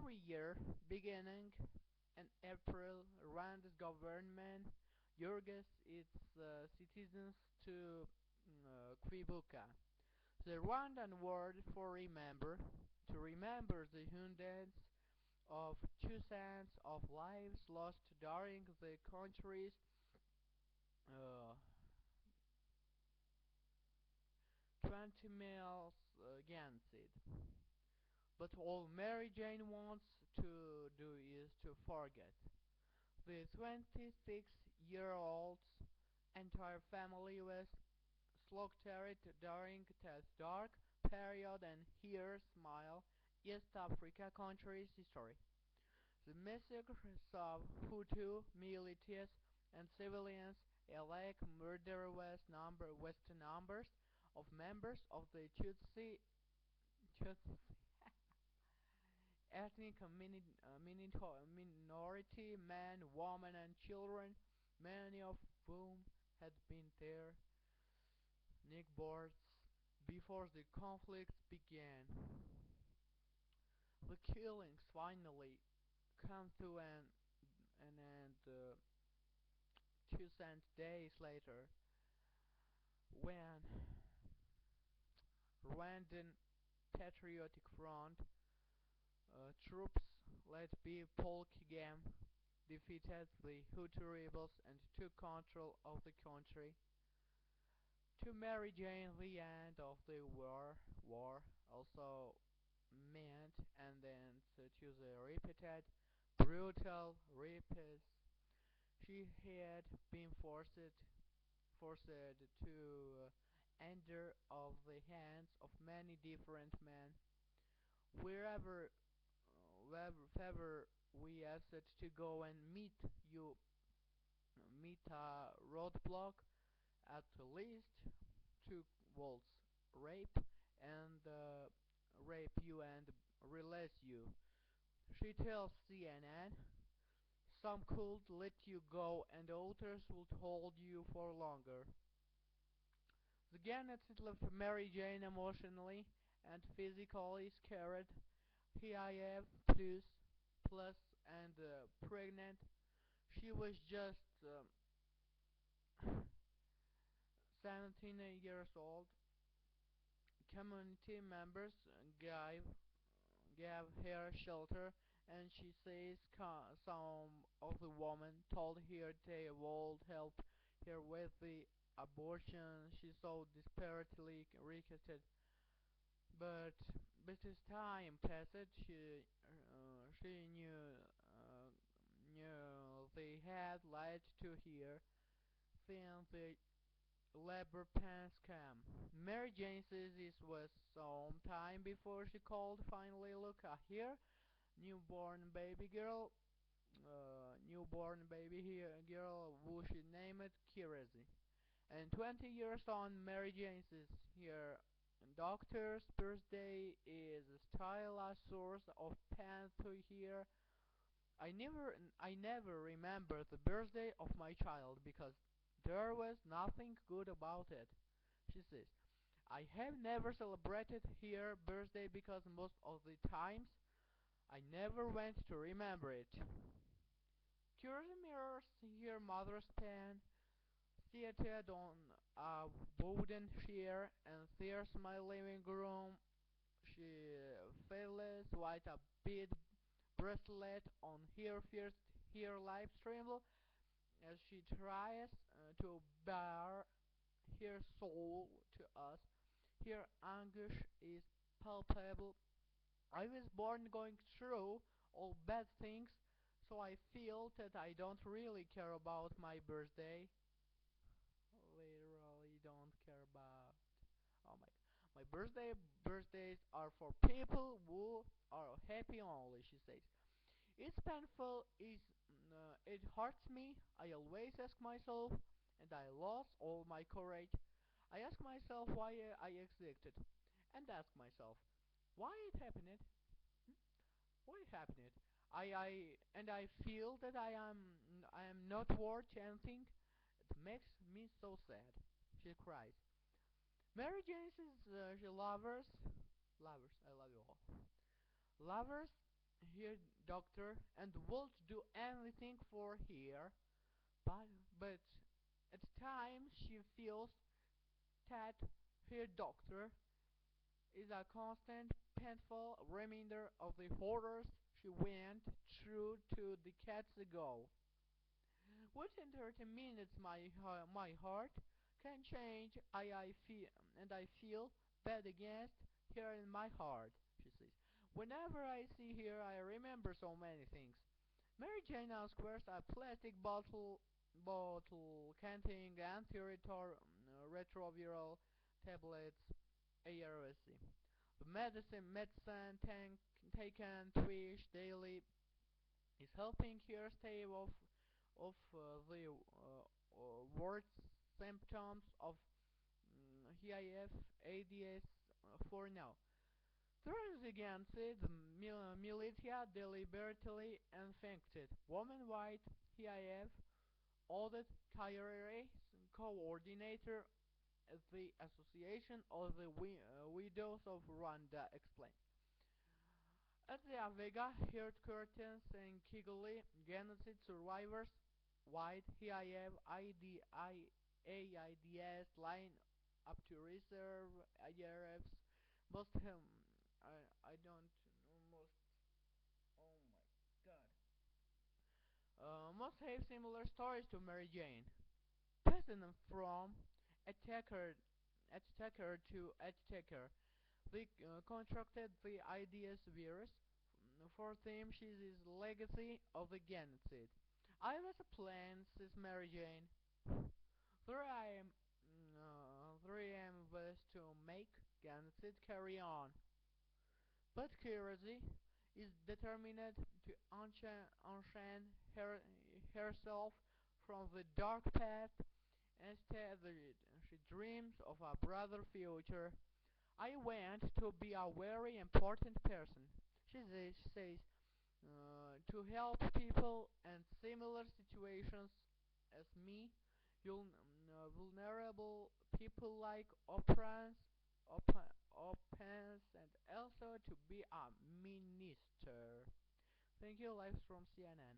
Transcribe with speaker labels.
Speaker 1: Every year, beginning in April, Rwanda's government urges its citizens to kwibuka, the Rwandan word for remember, to remember the hundreds of thousands of lives lost during the country's uh, 20 miles genocide. But all Mary Jane wants to do is to forget. The 26-year-old's entire family was slaughtered during that dark period and here smile East Africa country's history. The massacres of Hutu militias and civilians alike murder vast numbers of members of the Tutsi ethnic minority, men, women, and children, many of whom had been their newborns before the conflict began. The killings finally come to an end 2 days later when Rwandan Patriotic Front troops led by Paul Kagame defeated the Hutu rebels and took control of the country. To Mary Jane, the end of the war also meant an end to the repeated brutal rapes she had been forced to endure of the hands of many different men. Wherever wherever we asked to go and meet a roadblock, at least 2 volts rape and rape you and release you. She tells CNN some could let you go and others would hold you for longer. The genocide left Mary Jane emotionally and physically scared. HIV plus and pregnant. She was just 17 years old. Community members gave her shelter, and she says some of the women told her they would help her with the abortion she so desperately requested. But but as time passed, she knew they had lied to her since the labor pains came. Mary Jane says this was some time before she could finally look at her newborn baby girl, girl who she named Curiosity. And 20 years on, Mary Jane says her doctor's birthday is still a source of pain to her. I never remember the birthday of my child because there was nothing good about it. She says, I have never celebrated her birthday because most of the times I never went to remember it. Curiosity mirrors her mother's pen, seated on a wooden chair, and there's my living room. She feels like a bead bracelet on her first her live stream as she tries to bare her soul to us. Her anguish is palpable. I was born going through all bad things, so I feel that I don't really care about my birthday. Literally don't care about. Oh my birthdays are for people who are happy only, she says. It's painful, it hurts me. I always ask myself, and I lost all my courage. I ask myself why I existed, and ask myself why it happened. Hmm? Why it happened? I feel that I am not worth anything. It makes me so sad. She cries. Mary Jane's lovers, I love you all. Lovers here, doctor, and would do anything for her, but, but at times she feels that her doctor is a constant, painful reminder of the horrors she went through 2 decades ago. Within 30 minutes, my heart can change. I feel and I feel bad against her in my heart. She says, whenever I see her, I remember so many things. Mary Jane squares a plastic bottle containing antiretroviral tablets, ARSC. The medicine taken twice daily is helping her stay off the worst symptoms of HIV AIDS for now. There is again the militia deliberately infected woman-wide HIV audit career coordinator at the Association of the Widows of Rwanda explained. At the Avega headquarters in Kigali, genocide survivors wide HIV AIDS line up to reserve IRFs most I don't know most oh my god must have similar stories to Mary Jane. Passing from attacker attacker to attacker. They contracted the AIDS virus. For them, she is the legacy of the genocide. I was a plan, says Mary Jane. There I am was to make genocide carry on. But curiosity is determined to unchain herself from the dark path. Instead, she dreams of a brighter future. I want to be a very important person, she says, to help people in similar situations as me, vulnerable people like orphans, and also to be a minister. Thank you, lives from CNN.